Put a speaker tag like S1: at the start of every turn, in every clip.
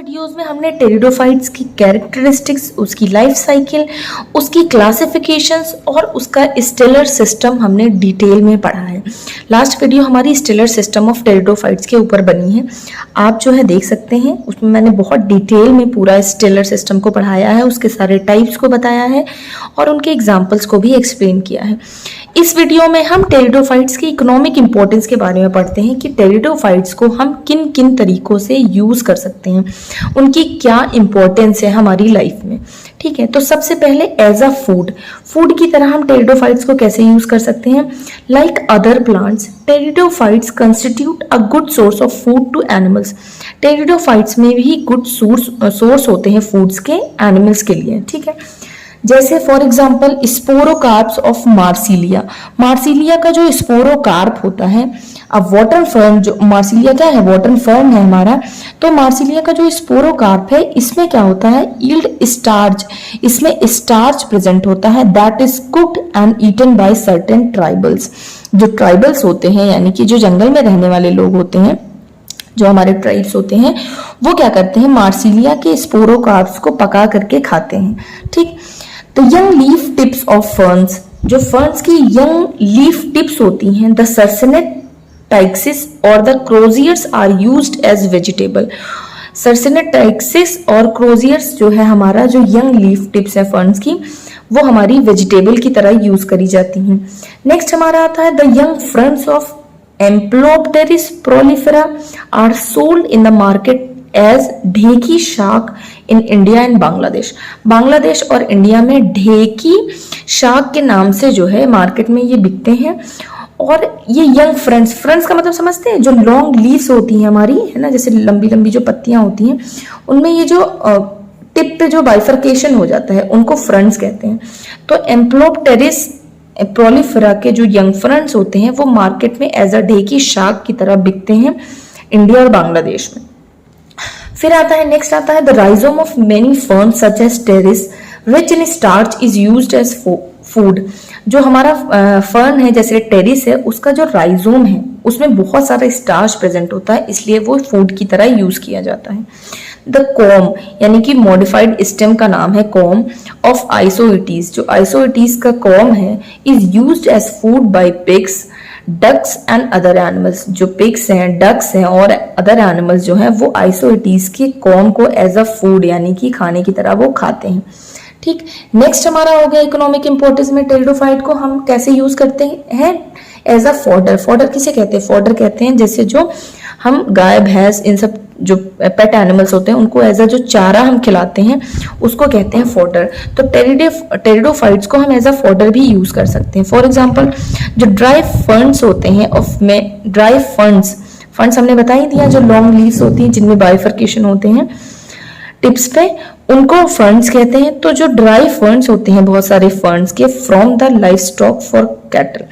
S1: Videos में हमने pteridophytes की कैरेक्टरिस्टिक्स, उसकी लाइफ साइकिल, उसकी क्लासिफिकेशंस और उसका स्टेलर सिस्टम हमने डिटेल में पढ़ा है। लास्ट वीडियो हमारी स्टेलर सिस्टम ऑफ टेरिडोफाइट्स के ऊपर बनी है, आप जो है देख सकते हैं। उसमें मैंने बहुत डिटेल में पूरा स्टेलर सिस्टम को पढ़ाया है, उसके सारे टाइप्स को बताया है और उनके एग्जाम्पल्स को भी एक्सप्लेन किया है। इस वीडियो में हम टेरिडोफाइट्स की इकोनॉमिक इंपॉर्टेंस के बारे में पढ़ते हैं कि टेरिडोफाइट्स को हम किन किन तरीकों से यूज कर सकते हैं, उनकी क्या इंपॉर्टेंस है हमारी लाइफ में। ठीक है, तो सबसे पहले एज अ फूड की तरह हम टेरिडोफाइट्स को कैसे यूज कर सकते हैं। Like other plants, pteridophytes constitute a good source of food to animals. Pteridophytes में भी गुड सोर्स होते हैं फूड्स के एनिमल्स के लिए। ठीक है, जैसे for example sporocarps of Marsilea. Marsilea का जो स्पोरोकार्प होता है, अब वाटर फर्न, जो मार्सिलिया क्या है, वाटर फर्न है हमारा, तो मार्सिलिया का जो स्पोरोकार्प है इसमें क्या होता है, यील्ड स्टार्च, इसमें स्टार्च प्रेजेंट होता है that is cooked and eaten by certain tribals. जो ट्राइबल्स होते हैं यानी कि जो जंगल में रहने वाले लोग होते हैं, जो हमारे ट्राइब्स होते हैं, वो क्या करते हैं, मार्सिलिया के स्पोरोकार्प्स को पका करके खाते हैं। ठीक, तो young leaf tips of ferns, जो फर्न्स की यंग लीफ टिप्स होती हैं, द सर्सिनेट टाइक्सिस और the croziers are used as vegetable. Circinate ptyxis और क्रोजियर्स जो है हमारा, जो यंग लीफ टिप्स है फर्न्स की, वो हमारी वेजिटेबल की तरह यूज करी जाती हैं। नेक्स्ट हमारा आता है the young fronds of Ampelopteris prolifera are sold in the market as dheki shak in India and Bangladesh. Bangladesh और इंडिया में ढेकी शाक के नाम से जो है मार्केट में ये बिकते हैं। और ये यंग फ्रंट्स का मतलब समझते हैं, जो लॉन्ग लीव्स होती हैं हमारी, है ना, जैसे लंबी लंबी जो पत्तियां होती हैं, उनमें ये जो टिप पे जो बाइफर्केशन हो जाता है उनको फ्रंट्स कहते हैं। तो एम्प्लोप्टेरिस प्रोलिफेरा के जो यंग फ्रंट्स होते हैं वो मार्केट में एज अ ढेकी शाक की तरह बिकते हैं इंडिया और बांग्लादेश में। फिर आता है, नेक्स्ट आता है the rhizome of many fern such as Pteris rich in starch is used as food. जो हमारा फर्न है जैसे टेरिस है, उसका जो राइजोम है उसमें बहुत सारा स्टार्च प्रेजेंट होता है, इसलिए वो फूड की तरह यूज किया जाता है। द कॉम यानी कि मॉडिफाइड स्टेम का नाम है कॉम ऑफ आइसोइटीज। जो आइसोइटीज का कॉम है is used as food by pigs, ducks and other animals. जो पिग्स हैं, डक्स हैं और अदर एनिमल्स जो हैं वो आइसोइटीज के कॉम को एज अ फूड यानी कि खाने की तरह वो खाते हैं। ठीक, नेक्स्ट हमारा हो गया इकोनॉमिक इंपॉर्टेंस में टेरिडोफाइट को हम कैसे यूज करते हैं एज अ फॉडर। फॉडर किसे कहते हैं, फॉडर कहते हैं जैसे जो हम गाय भैंस इन सब जो पेट एनिमल्स होते हैं उनको एज अ जो चारा हम खिलाते हैं उसको कहते हैं फॉडर। तो टेरिडोफाइट्स को हम एज अ फॉडर भी यूज कर सकते हैं। फॉर एग्जांपल जो ड्राई फंड्स होते हैं, ऑफ में ड्राई फंड्स हमने बता ही दिया, जो लॉन्ग लीव्स होती हैं जिनमें बाइफर्केशन होते हैं टिप्स पे, उनको फंड्स कहते हैं। तो जो ड्राई फंड्स होते हैं बहुत सारे फंड्स के from the life stock for cattle,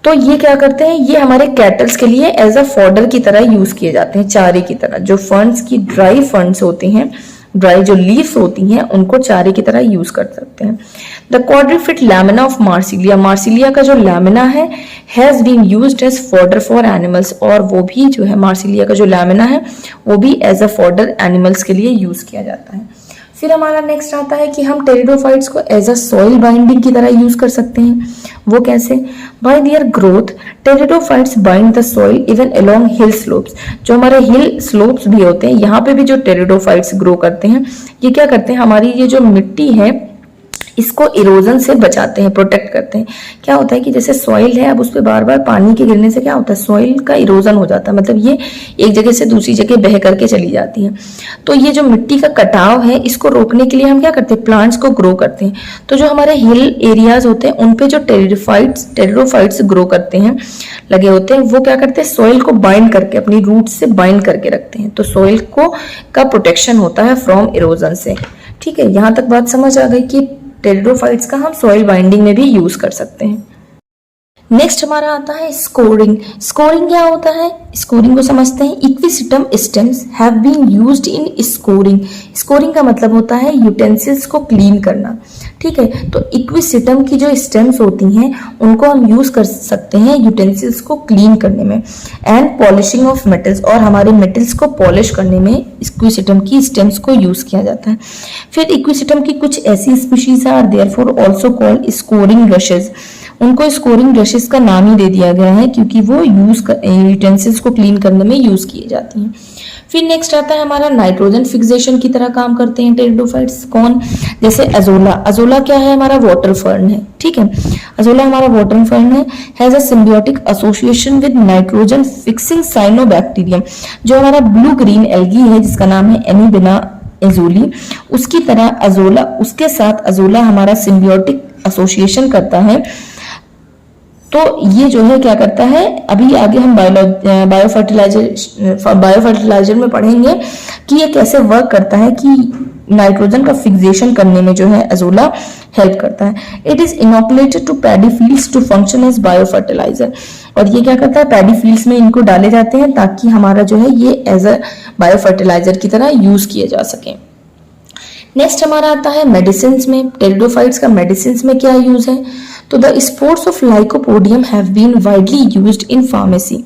S1: तो ये क्या करते हैं, ये हमारे कैटल्स के लिए एज अ फॉडर की तरह यूज किए जाते हैं, चारे की तरह। जो फंड्स की ड्राई फंड्स होते हैं, ड्राई जो लीव्स होती हैं, उनको चारे की तरह यूज कर सकते हैं। The quadrifid lamina of Marsilea, Marsilea का जो लैमिना है has been used as fodder for animals, और वो भी जो है मार्सिलिया का जो लैमिना है वो भी एज अ फॉडर एनिमल्स के लिए यूज किया जाता है। फिर हमारा नेक्स्ट आता है कि हम टेरिडोफाइट्स को एज अ सॉइल बाइंडिंग की तरह यूज कर सकते हैं। वो कैसे, bye their growth pteridophytes bind the soil even along hill slopes. जो हमारे हिल स्लोप्स भी होते हैं, यहाँ पे भी जो टेरिडोफाइट्स ग्रो करते हैं, ये क्या करते हैं, हमारी ये जो मिट्टी है इसको इरोजन से बचाते हैं, प्रोटेक्ट करते हैं। क्या होता है कि जैसे सॉइल है, अब उस पर बार बार पानी के गिरने से क्या होता है, सॉइल का इरोजन हो जाता है, मतलब ये एक जगह से दूसरी जगह बह करके चली जाती है। तो ये जो मिट्टी का कटाव है इसको रोकने के लिए हम क्या करते हैं, प्लांट्स को ग्रो करते हैं। तो जो हमारे हिल एरियाज होते हैं उन पे जो टेरिडोफाइट्स ग्रो करते हैं, लगे होते हैं, वो क्या करते हैं, सॉइल को बाइंड करके अपनी रूट से बाइंड करके रखते हैं। तो सॉइल को का प्रोटेक्शन होता है फ्रॉम इरोजन से। ठीक है, यहाँ तक बात समझ आ गई कि टेरिडोफाइट्स का हम सॉइल बाइंडिंग में भी यूज कर सकते हैं। नेक्स्ट हमारा आता है स्कोरिंग। स्कोरिंग क्या होता है, स्कोरिंग को समझते हैं। Equisetum stems have been used in scouring. Scouring का मतलब होता है यूटेंसिल्स को क्लीन करना, ठीक है। तो इक्विसिटम की जो स्टेम्स होती हैं उनको हम यूज कर सकते हैं यूटेंसिल्स को क्लीन करने में, एंड पॉलिशिंग ऑफ मेटल्स, और हमारे मेटल्स को पॉलिश करने में इक्विसिटम की स्टेम्स को यूज किया जाता है। फिर इक्विसिटम की कुछ ऐसी species are therefore also called scouring brushes. उनको स्कोरिंग ब्रशेस का नाम ही दे दिया गया है क्योंकि वो यूटेंसिल्स को क्लीन करने में यूज किए जाती हैं। फिर नेक्स्ट आता है हमारा नाइट्रोजन फिक्सेशन की तरह काम करते हैं टेरिडोफाइट्स। कौन, जैसे अजोला। अजोला क्या है, हमारा वाटर फर्न है, ठीक है। अजोला हमारा वाटर फर्न है, has a symbiotic association with nitrogen fixing cyanobacterium. जो हमारा ब्लू ग्रीन एल्गी है जिसका नाम है एनीबिना एजोली, उसकी तरह अजोला, उसके साथ अजोला हमारा सिम्बियोटिक एसोसिएशन करता है। तो ये जो है क्या करता है, अभी आगे हम बायो फर्टिलाइजर में पढ़ेंगे कि ये कैसे वर्क करता है, कि नाइट्रोजन का फिक्सेशन करने में जो है अजोला हेल्प करता है। It is inoculated to paddy fields to function as biofertiliser. और ये क्या करता है, पैडी फील्ड्स में इनको डाले जाते हैं ताकि हमारा जो है ये एज अ बायो फर्टिलाइजर की तरह यूज किए जा सके। नेक्स्ट हमारा आता है मेडिसिन में। टेरिडोफाइट्स का मेडिसिन में क्या यूज है, तो the spores of Lycopodium have been widely used in pharmacy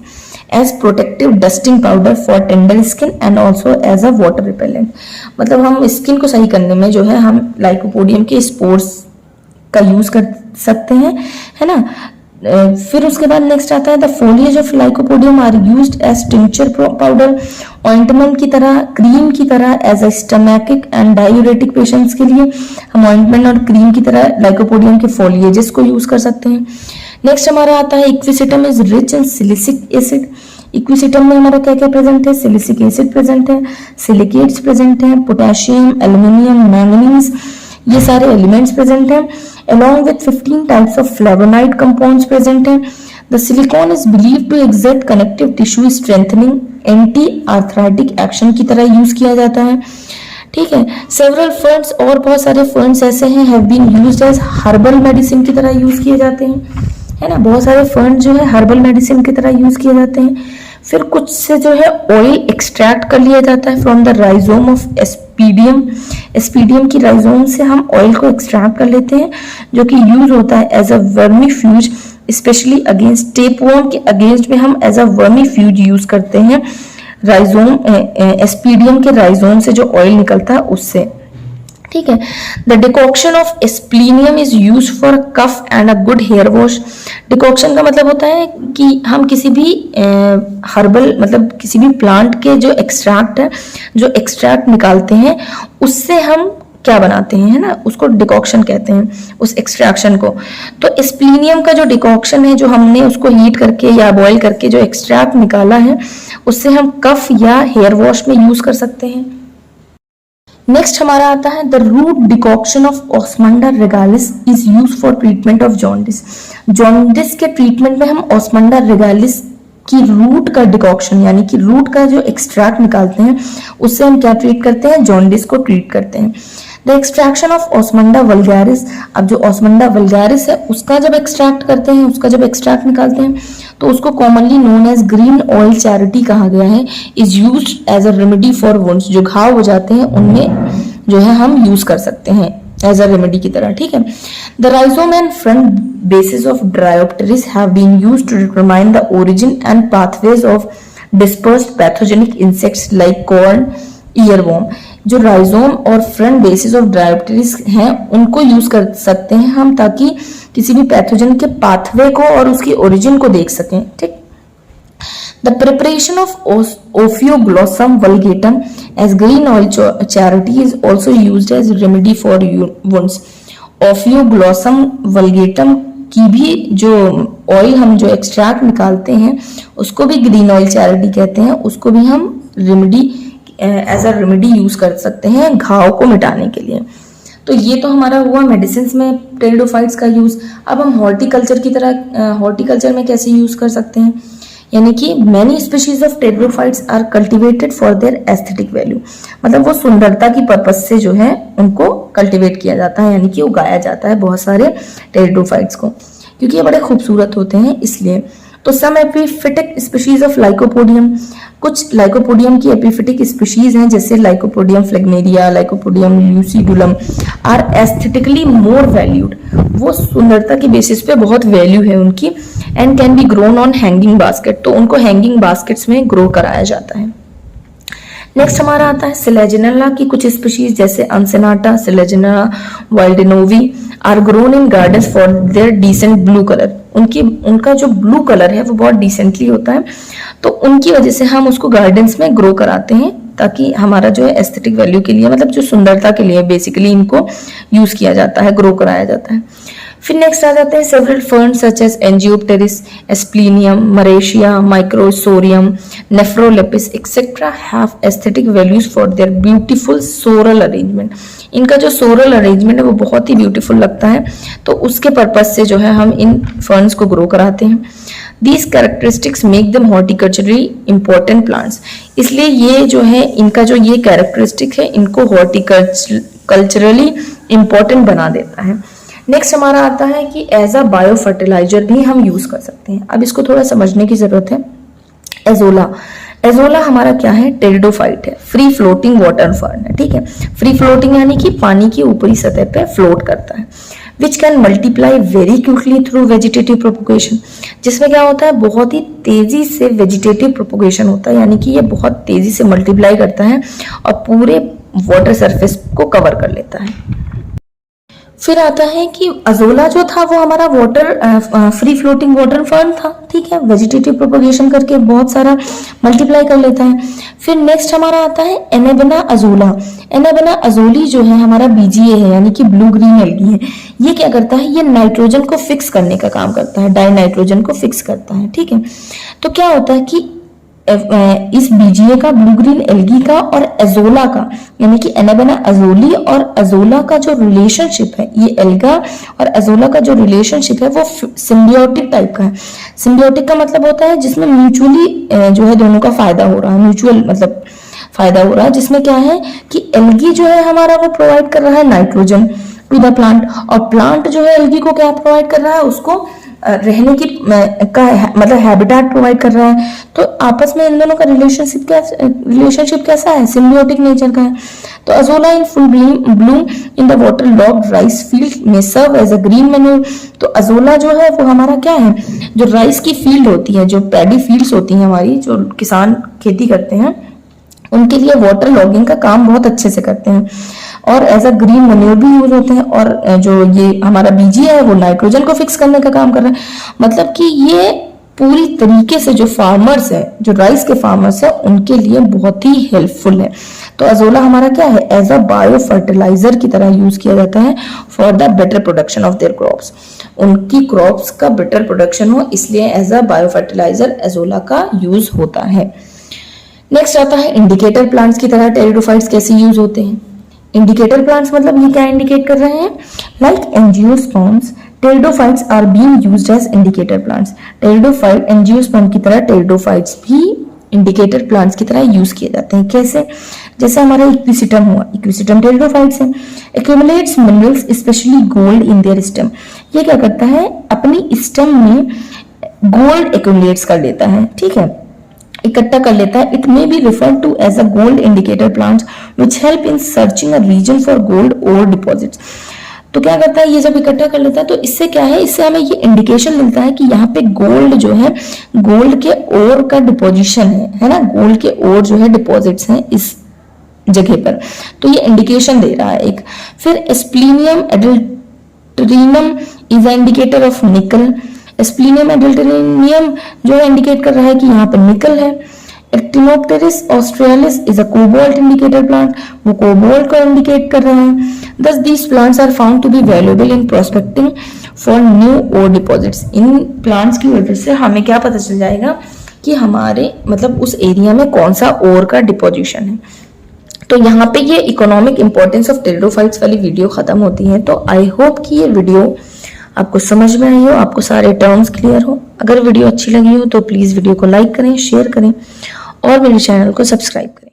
S1: as protective dusting powder for tender skin and also as a water repellent. मतलब हम स्किन को सही करने में जो है हम लाइकोपोडियम के स्पोर्स का यूज कर सकते हैं, है ना। फिर उसके बाद नेक्स्ट आता है the foliage of Lycopodium are used as tincture powder, ointment की तरह, क्रीम की तरह, as a stomachic and diuretic patients के लिए हम ऑइंटमेंट और क्रीम की तरह लाइकोपोडियम के फोलिएजेस को यूज कर सकते हैं। नेक्स्ट हमारा आता है equisetum is rich in silicic acid. Equisetum में हमारा क्या क्या प्रेजेंट है, सिलिसिक एसिड प्रेजेंट है, सिलिकेट्स प्रेजेंट है, पोटेशियम, एल्यूमिनियम, मैंगनीज, ये सारे एलिमेंट्स प्रेजेंट हैं, along with 15 types of flavonoid compounds present हैं। The silicon is believed to exert connective tissue strengthening, anti-arthritic action की तरह यूज किया जाता है, ठीक है। Several ferns, और बहुत सारे ferns ऐसे हैं have been used as herbal medicine की तरह यूज किए जाते हैं, है ना। बहुत सारे ferns जो है herbal medicine की तरह यूज किए जाते हैं। फिर कुछ से जो है ऑयल एक्सट्रैक्ट कर लिया जाता है फ्रॉम द राइजोम ऑफ एस्पीडियम। एस्पीडियम की राइजोम से हम ऑयल को एक्सट्रैक्ट कर लेते हैं जो कि यूज होता है as a vermifuge, specially against tapeworm के अगेंस्ट में हम एज अ वर्मीफ्यूज यूज करते हैं। राइजोम एस्पीडियम के राइजोम से जो ऑयल निकलता है उससे, ठीक है। The decoction of Asplenium is use for cough and a good hair wash. Decoction का मतलब होता है कि हम किसी भी हर्बल मतलब किसी भी प्लांट के जो एक्सट्रैक्ट है, जो एक्सट्रैक्ट निकालते हैं उससे हम क्या बनाते हैं, है ना, उसको डिकॉक्शन कहते हैं उस एक्सट्रैक्शन को। तो एस्प्लीनियम का जो डिकॉक्शन है, जो हमने उसको हीट करके या बॉईल करके जो एक्सट्रैक्ट निकाला है, उससे हम कफ या हेयर वॉश में यूज कर सकते हैं। नेक्स्ट हमारा आता है the root decoction of Osmunda regalis is use for treatment of jaundice. Jaundice के ट्रीटमेंट में हम ऑस्मंडा रेगालिस की रूट का डिकॉक्शन यानी कि रूट का जो एक्सट्रैक्ट निकालते हैं उससे हम क्या ट्रीट करते हैं, जॉन्डिस को ट्रीट करते हैं। द एक्सट्रैक्शन ऑफ ऑस्मंडा वल्गैरिस, अब जो ऑस्मंडा वल्गैरिस है उसका जब एक्सट्रैक्ट करते हैं, उसका जब एक्सट्रैक्ट निकालते हैं तो उसको commonly known as green oil charity कहा गया है। Is used as a remedy for wounds, जो घाव हो जाते हैं उनमें जो है हम यूज कर सकते हैं एज अ रेमेडी की तरह, ठीक है। The rhizome and frond bases of Dryopteris have been used to determine the origin and pathways of dispersed pathogenic insects like corn, earworm. जो राइजोम और फ्रंट बेसिस ऑफ ड्रायोप्टेरिस हैं उनको use कर सकते हैं हम ताकि किसी भी पैथोजन के पाथवे को और उसकी ओरिजिन को देख सकें, ठीक। The preparation of Ophioglossom vulgatum as green oil charity is also used as remedy for wounds. Ophioglossom vulgatum की भी जो ऑयल हम जो एक्सट्रैक्ट निकालते हैं उसको भी ग्रीन ऑयल चैरिटी कहते हैं, उसको भी हम remedy as a remedy use कर सकते हैं घाव को मिटाने के लिए। तो ये तो हमारा हुआ मेडिसिन में टेरिडोफाइट्स का यूज। अब हम हॉर्टिकल्चर की तरह हॉर्टिकल्चर में कैसे यूज कर सकते हैं, यानी कि many species of pteridophytes are cultivated for their aesthetic value, मतलब वो सुंदरता की पर्पज से जो है उनको कल्टिवेट किया जाता है यानी कि उगाया जाता है बहुत सारे टेरिडोफाइट्स को। क्योंकि ये बड़े खूबसूरत होते हैं इसलिए। तो some epiphytic species of Lycopodium, कुछ लाइकोपोडियम की एपिफिटिक स्पीशीज हैं जैसे Lycopodium phlegmaria, Lycopodium lucidulum are aesthetically more valued, वो सुंदरता की बेसिस पे बहुत वैल्यू है उनकी, and can be grown on hanging basket, तो उनको हैंगिंग बास्केट्स में ग्रो कराया जाता है। नेक्स्ट हमारा आता है सिलेजिनेला की कुछ स्पीशीज जैसे uncinata, Selaginella willdenowii are grown in gardens for their decent blue colour, उनका जो ब्लू कलर है वो बहुत डिसेंटली होता है, तो उनकी वजह से हम उसको गार्डन्स में ग्रो कराते हैं ताकि हमारा जो है एस्थेटिक वैल्यू के लिए, मतलब जो सुंदरता के लिए बेसिकली इनको यूज किया जाता है, ग्रो कराया जाता है। फिर नेक्स्ट आ जाते हैं several ferns such as Angiopteris, Asplenium, Marattia, Microsorum, Nephrolepis etcetera have aesthetic values for their beautiful soral arrangement, इनका जो सोरल अरेंजमेंट है वो बहुत ही ब्यूटीफुल लगता है, तो उसके पर्पज से जो है हम इन फर्न्स को ग्रो कराते हैं। These characteristics make them horticulturally important plants, इसलिए ये जो है इनका जो ये कैरेक्टरिस्टिक है इनको हॉर्टिकल्चरली इंपॉर्टेंट बना देता है। नेक्स्ट हमारा आता है कि एज अ बायो फर्टिलाइजर भी हम यूज कर सकते हैं। अब इसको थोड़ा समझने की जरूरत है। एजोला, एजोला हमारा क्या है, टेरिडोफाइट है, फ्री फ्लोटिंग वाटर फर्न है, ठीक है, फ्री फ्लोटिंग यानी कि पानी की ऊपरी सतह पे फ्लोट करता है, which can multiply very quickly through vegetative propagation, जिसमें क्या होता है बहुत ही तेजी से वेजिटेटिव प्रोपोगेशन होता है, यानी कि ये बहुत तेजी से मल्टीप्लाई करता है और पूरे वाटर सरफेस को कवर कर लेता है। फिर आता है कि अजोला जो था वो हमारा water free floating water fern था, ठीक है, वेजिटेटिव प्रोपोगेशन करके बहुत सारा मल्टीप्लाई कर लेता है। फिर नेक्स्ट हमारा आता है एनेबेना अजोला, एनेबेना अजोली जो है हमारा बीजीए है यानी कि ब्लू ग्रीन एल्गी है, ये क्या करता है, ये नाइट्रोजन को फिक्स करने का काम करता है, डाई नाइट्रोजन को फिक्स करता है, ठीक है। तो क्या होता है कि इस बीजीए का, ब्लू ग्रीन एल्गी का और एजोला का यानी कि एनेबेना अजोली और अजोला का जो रिलेशनशिप है, ये एल्गा और एजोला का जो रिलेशनशिप है वो सिम्बियोटिक टाइप का है। सिम्बियोटिक का मतलब होता है जिसमें म्यूचुअली जो है दोनों का फायदा हो रहा है, म्यूचुअल मतलब फायदा हो रहा है, जिसमें क्या है कि एल्गी जो है हमारा वो प्रोवाइड कर रहा है नाइट्रोजन टू द प्लांट, और प्लांट जो है एल्गी को क्या प्रोवाइड कर रहा है, उसको रहने की मतलब हैबिटेट प्रोवाइड कर रहा है। तो आपस में इन दोनों का रिलेशनशिप कैसा है, सिम्बियोटिक नेचर का है। तो Azolla in full bloom in the waterlogged rice field में serve as a green manure, तो अजोला जो है वो हमारा क्या है, जो राइस की फील्ड होती है, जो पैडी फील्ड्स होती हैं हमारी, जो किसान खेती करते हैं उनके लिए वाटर लॉगिंग का काम बहुत अच्छे से करते हैं, और एज अ ग्रीन मैन्योर भी यूज होते हैं, और जो ये हमारा बीजी है वो नाइट्रोजन को फिक्स करने का काम कर रहा है। मतलब कि ये पूरी तरीके से जो फार्मर्स है, जो राइस के फार्मर्स है, उनके लिए बहुत ही हेल्पफुल है। तो अजोला हमारा क्या है, एज अ बायो फर्टिलाइजर की तरह यूज किया जाता है for the better production of their crops, उनकी क्रॉप्स का बेटर प्रोडक्शन हो इसलिए as a biofertiliser Azolla का यूज होता है। नेक्स्ट आता है इंडिकेटर प्लांट्स की तरह टेरिडोफाइट्स कैसे यूज होते हैं। इंडिकेटर प्लांट्स मतलब ये क्या इंडिकेट कर रहे हैं, like angiosperms pteridophytes are being used as indicator plants, pteridophyte angiosperm की तरह टेरिडोफाइट्स भी इंडिकेटर प्लांट्स की तरह यूज किए जाते हैं। कैसे, जैसे हमारा इक्विसिटम हुआ, इक्विसिटम टेरिडोफाइट्स है, accumulates minerals specially gold in their stem, ये क्या करता है अपनी स्टेम में गोल्ड एक्यूमुलेट्स कर लेता है, ठीक है, इकट्ठा कर लेता है। It may be referred to as a gold indicator plants which help in searching a region for gold ore deposits. तो क्या करता है, ये जब इकट्ठा कर लेता है तो इससे क्या है, इससे हमें ये इंडिकेशन मिलता है कि यहाँ पे गोल्ड जो है, गोल्ड के ओर का डिपोजिशन है ना, गोल्ड के ओर जो है डिपॉजिट्स हैं इस जगह पर, तो ये इंडिकेशन दे रहा है एक। फिर Asplenium adulterinum is a indicator of nickel, Asplenium एडल्टेरिनियम जो है इंडिकेट कर रहा है कि यहाँ पर निकल है। Actiniopteris australis is a cobalt indicator plant, वो कोबाल्ट को इंडिकेट कर रहा है। Thus these plants are found to be valuable in prospecting for new ore deposits. In plants की वजह से हमें क्या पता चल जाएगा कि हमारे मतलब उस एरिया में कौन सा ओर का डिपोजिशन है। तो यहाँ पे ये इकोनॉमिक इंपॉर्टेंस ऑफ टेरिडोफाइट्स वाली वीडियो खत्म होती है। तो आई होप कि ये वीडियो आपको समझ में आई हो, आपको सारे टर्म्स क्लियर हो। अगर वीडियो अच्छी लगी हो तो प्लीज वीडियो को लाइक करें, शेयर करें और मेरे चैनल को सब्सक्राइब करें।